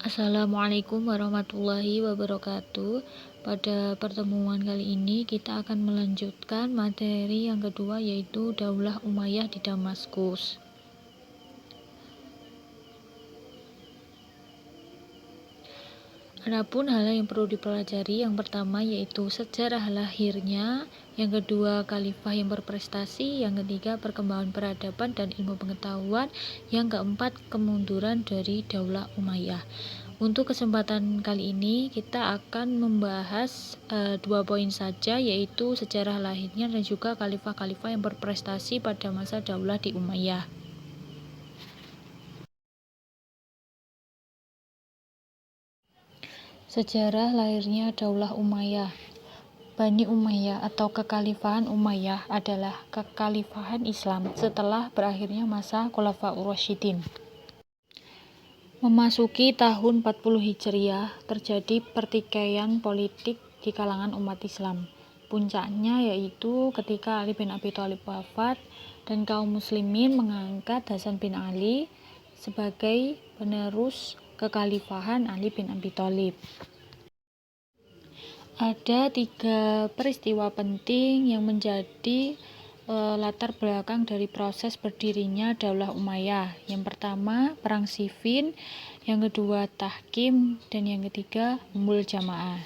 Assalamualaikum warahmatullahi wabarakatuh. Pada pertemuan kali ini kita akan melanjutkan materi yang kedua, yaitu Daulah Umayyah di Damaskus. Adapun hal yang perlu dipelajari, yang pertama yaitu sejarah lahirnya, yang kedua khalifah yang berprestasi, yang ketiga perkembangan peradaban dan ilmu pengetahuan, yang keempat kemunduran dari Daulah Umayyah. Untuk kesempatan kali ini kita akan membahas 2 poin saja, yaitu sejarah lahirnya dan juga khalifah-khalifah yang berprestasi pada masa Daulah di Umayyah. Sejarah lahirnya Daulah Umayyah. Bani Umayyah atau Kekhalifahan Umayyah adalah kekhalifahan Islam setelah berakhirnya masa Khulafaur Rasyidin. Memasuki tahun 40 Hijriah, terjadi pertikaian politik di kalangan umat Islam. Puncaknya yaitu ketika Ali bin Abi Thalib wafat dan kaum muslimin mengangkat Hasan bin Ali sebagai penerus kekhalifahan Ali bin Abi Thalib. Ada 3 peristiwa penting yang menjadi latar belakang dari proses berdirinya Daulah Umayyah. Yang pertama, Perang Siffin, yang kedua Tahkim, dan yang ketiga Ummul Jamaah.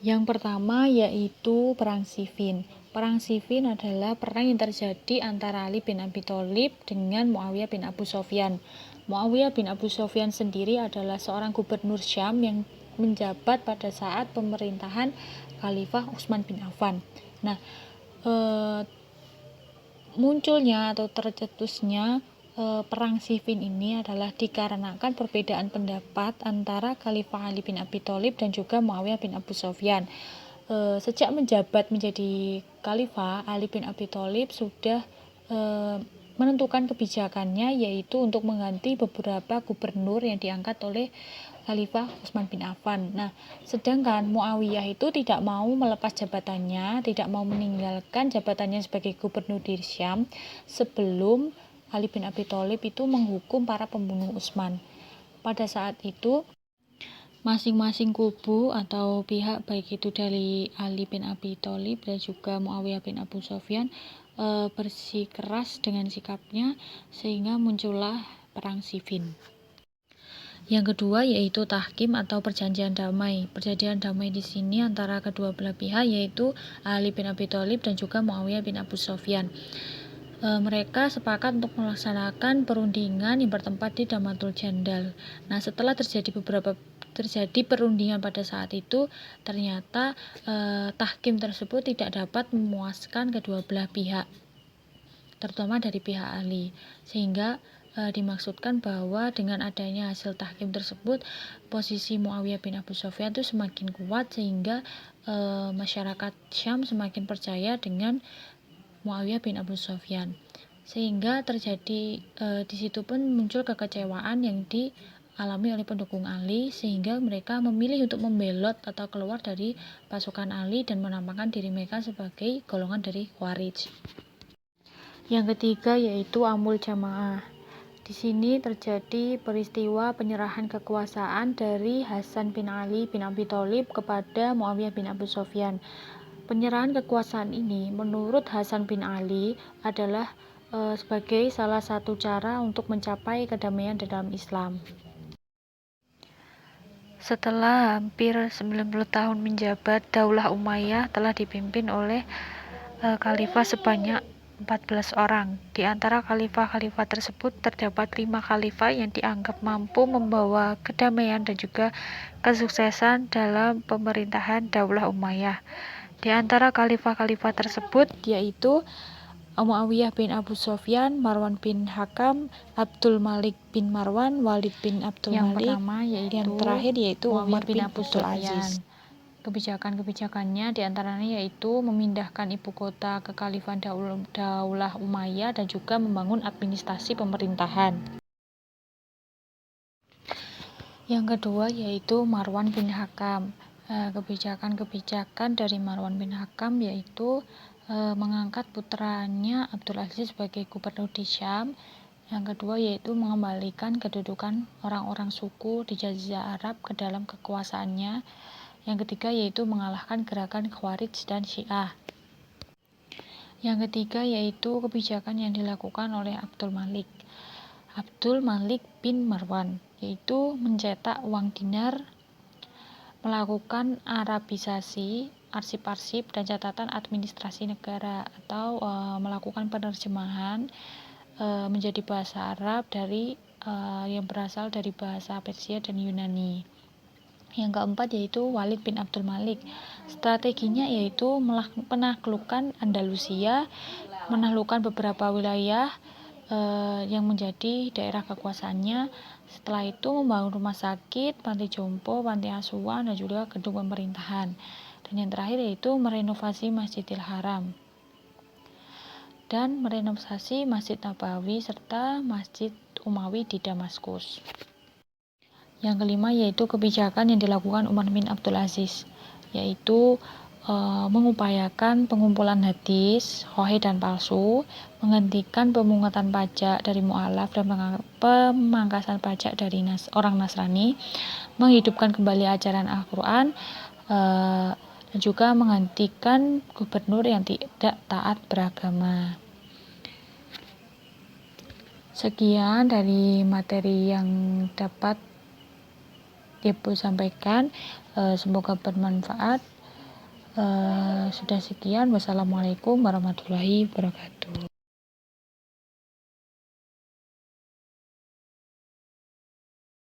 Yang pertama yaitu Perang Siffin. Perang Siffin adalah perang yang terjadi antara Ali bin Abi Thalib dengan Muawiyah bin Abu Sufyan. Muawiyah bin Abu Sufyan sendiri adalah seorang gubernur Syam yang menjabat pada saat pemerintahan Khalifah Utsman bin Affan. Nah, munculnya atau tercetusnya Perang Siffin ini adalah dikarenakan perbedaan pendapat antara Khalifah Ali bin Abi Thalib dan juga Muawiyah bin Abu Sufyan. Sejak menjabat menjadi Khalifah, Ali bin Abi Thalib sudah menentukan kebijakannya, yaitu untuk mengganti beberapa gubernur yang diangkat oleh Khalifah Utsman bin Affan. Nah, sedangkan Muawiyah itu tidak mau melepas jabatannya, tidak mau meninggalkan jabatannya sebagai gubernur di Syam sebelum Ali bin Abi Thalib itu menghukum para pembunuh Utsman. Pada saat itu, masing-masing kubu atau pihak, baik itu dari Ali bin Abi Thalib dan juga Muawiyah bin Abu Sufyan, bersikeras dengan sikapnya sehingga muncullah Perang Siffin. Yang kedua yaitu Tahkim atau perjanjian damai. Perjanjian damai di sini antara kedua belah pihak, yaitu Ali bin Abi Thalib dan juga Muawiyah bin Abu Sufyan. Mereka sepakat untuk melaksanakan perundingan yang bertempat di Damatul Jandal. Nah, setelah terjadi perundingan pada saat itu, ternyata tahkim tersebut tidak dapat memuaskan kedua belah pihak, terutama dari pihak Ali, sehingga dimaksudkan bahwa dengan adanya hasil tahkim tersebut, posisi Muawiyah bin Abu Sufyan itu semakin kuat, sehingga masyarakat Syam semakin percaya dengan Muawiyah bin Abu Sufyan, sehingga terjadi di situ pun muncul kekecewaan yang dialami oleh pendukung Ali, sehingga mereka memilih untuk membelot atau keluar dari pasukan Ali dan menampakkan diri mereka sebagai golongan dari Khawarij. Yang ketiga yaitu Ummul Jamaah. Di sini terjadi peristiwa penyerahan kekuasaan dari Hasan bin Ali bin Abi Thalib kepada Muawiyah bin Abu Sufyan. Penyerahan kekuasaan ini menurut Hasan bin Ali adalah sebagai salah satu cara untuk mencapai kedamaian dalam Islam. Setelah hampir 90 tahun menjabat, Daulah Umayyah telah dipimpin oleh khalifah sebanyak 14 orang. Di antara khalifah-khalifah tersebut terdapat 5 khalifah yang dianggap mampu membawa kedamaian dan juga kesuksesan dalam pemerintahan Daulah Umayyah. Di antara khalifah-khalifah tersebut yaitu Muawiyah bin Abu Sufyan, Marwan bin Hakam, Abdul Malik bin Marwan, Walid bin Abdul Malik. Yang pertama yang terakhir yaitu Umar bin Abdul Aziz. Kebijakan-kebijakannya diantaranya yaitu memindahkan ibu kota ke Khalifah Daulah Umayyah dan juga membangun administrasi pemerintahan. Yang kedua yaitu Marwan bin Hakam. Kebijakan-kebijakan dari Marwan bin Hakam yaitu mengangkat putranya Abdul Aziz sebagai gubernur di Syam, Yang kedua yaitu mengembalikan kedudukan orang-orang suku di Jazirah Arab ke dalam kekuasaannya. Yang ketiga yaitu mengalahkan gerakan Khawarij dan Syiah. Yang ketiga yaitu kebijakan yang dilakukan oleh Abdul Malik bin Marwan, yaitu mencetak uang dinar, melakukan Arabisasi arsip-arsip dan catatan administrasi negara, atau melakukan penerjemahan menjadi bahasa Arab dari yang berasal dari bahasa Persia dan Yunani. Yang keempat yaitu Walid bin Abdul Malik. Strateginya yaitu menaklukkan Andalusia, menaklukkan beberapa wilayah yang menjadi daerah kekuasaannya. Setelah itu membangun rumah sakit, panti jompo, panti asuhan, dan juga gedung pemerintahan. Dan yang terakhir yaitu merenovasi Masjidil Haram dan merenovasi Masjid Nabawi serta Masjid Umawi di Damaskus. Yang kelima yaitu kebijakan yang dilakukan Umar bin Abdul Aziz, yaitu mengupayakan pengumpulan hadis, sahih dan palsu, menghentikan pemungutan pajak dari mu'alaf dan pemangkasan pajak dari orang Nasrani, menghidupkan kembali ajaran Al-Quran, dan juga menghentikan gubernur yang tidak taat beragama. Sekian dari materi yang dapat Ibu sampaikan, semoga bermanfaat. Sudah sekian, wassalamualaikum warahmatullahi wabarakatuh.